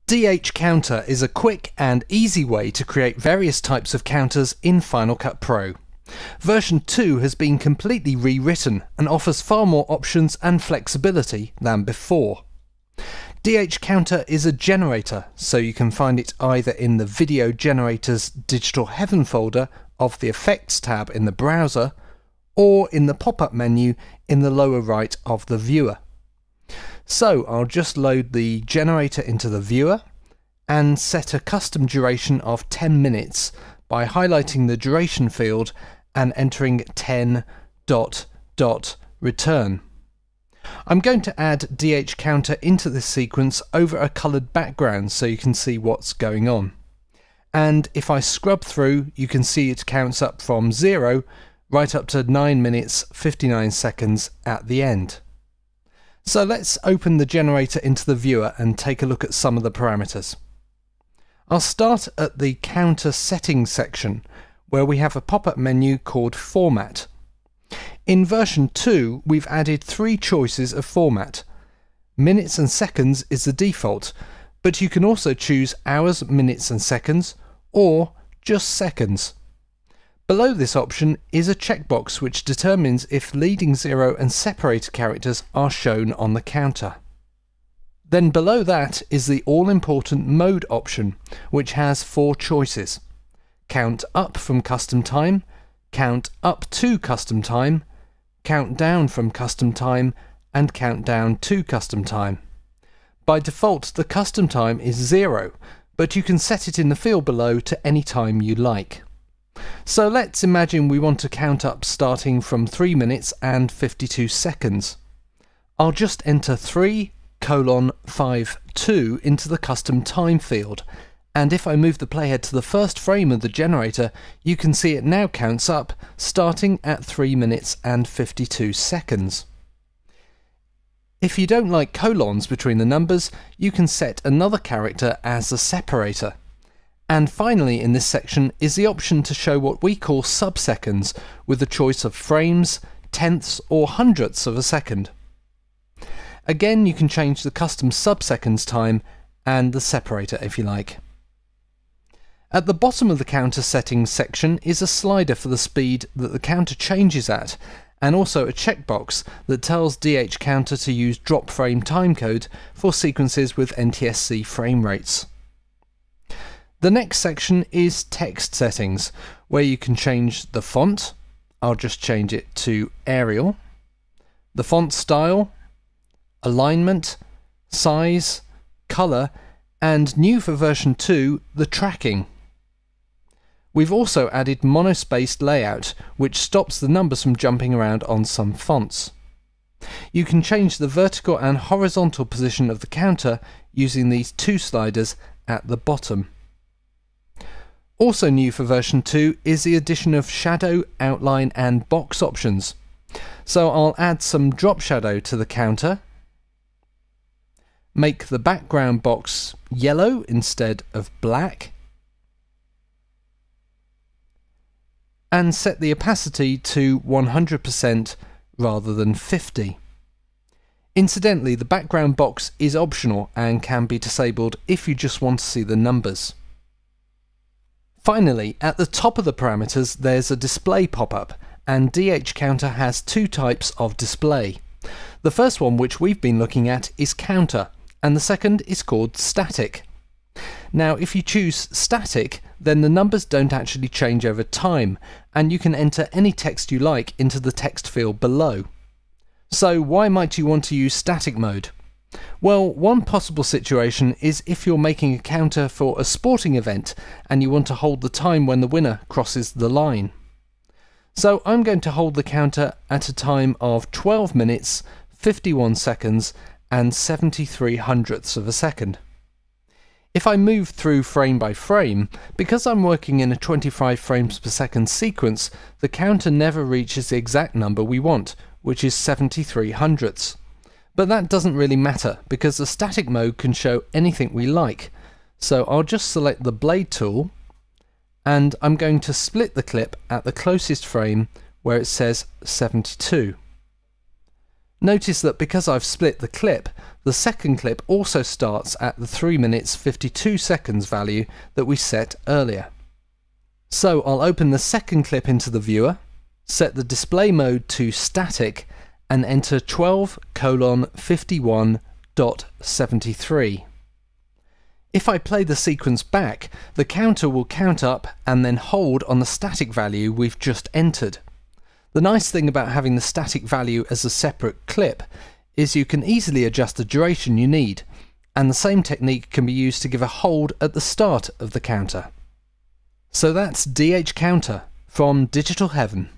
DH Counter is a quick and easy way to create various types of counters in Final Cut Pro. Version 2 has been completely rewritten and offers far more options and flexibility than before. DH Counter is a generator, so you can find it either in the Video Generators Digital Heaven folder of the Effects tab in the browser, or in the pop-up menu in the lower right of the viewer. So I'll just load the generator into the viewer and set a custom duration of 10 minutes by highlighting the duration field and entering 10.return. I'm going to add DH Counter into this sequence over a coloured background so you can see what's going on. And if I scrub through, you can see it counts up from 0 right up to 9 minutes 59 seconds at the end. So let's open the generator into the viewer and take a look at some of the parameters. I'll start at the counter settings section where we have a pop-up menu called Format. In version 2 we've added 3 choices of format. Minutes and seconds is the default, but you can also choose hours, minutes and seconds, or just seconds. Below this option is a checkbox which determines if leading zero and separator characters are shown on the counter. Then below that is the all-important mode option, which has 4 choices: count up from custom time, count up to custom time, count down from custom time, and count down to custom time. By default, the custom time is 0, but you can set it in the field below to any time you like. So let's imagine we want to count up starting from 3 minutes and 52 seconds. I'll just enter 3:52 into the custom time field, and if I move the playhead to the first frame of the generator, you can see it now counts up starting at 3 minutes and 52 seconds. If you don't like colons between the numbers, you can set another character as a separator. And finally in this section is the option to show what we call subseconds, with the choice of frames, tenths or hundredths of a second. Again, you can change the custom subseconds time and the separator if you like. At the bottom of the counter settings section is a slider for the speed that the counter changes at, and also a checkbox that tells DH Counter to use drop frame timecode for sequences with NTSC frame rates. The next section is text settings, where you can change the font. I'll just change it to Arial, the font style, alignment, size, colour, and new for version 2, the tracking. We've also added monospaced layout, which stops the numbers from jumping around on some fonts. You can change the vertical and horizontal position of the counter using these 2 sliders at the bottom. Also new for version 2 is the addition of shadow, outline and box options. So I'll add some drop shadow to the counter, make the background box yellow instead of black, and set the opacity to 100% rather than 50%. Incidentally, the background box is optional and can be disabled if you just want to see the numbers. Finally, at the top of the parameters there's a display pop-up, and DH Counter has 2 types of display. The first one, which we've been looking at, is counter, and the second is called static. Now if you choose static, then the numbers don't actually change over time, and you can enter any text you like into the text field below. So why might you want to use static mode? Well, one possible situation is if you're making a counter for a sporting event and you want to hold the time when the winner crosses the line. So I'm going to hold the counter at a time of 12 minutes, 51 seconds and 73 hundredths of a second. If I move through frame by frame, because I'm working in a 25 frames per second sequence, the counter never reaches the exact number we want, which is 73 hundredths. But that doesn't really matter, because the static mode can show anything we like. So I'll just select the blade tool, and I'm going to split the clip at the closest frame where it says 72. Notice that because I've split the clip, the second clip also starts at the 3 minutes 52 seconds value that we set earlier. So I'll open the second clip into the viewer, set the display mode to static, and enter 12:51.73. If I play the sequence back, the counter will count up and then hold on the static value we've just entered. The nice thing about having the static value as a separate clip is you can easily adjust the duration you need, and the same technique can be used to give a hold at the start of the counter. So that's DH Counter from Digital Heaven.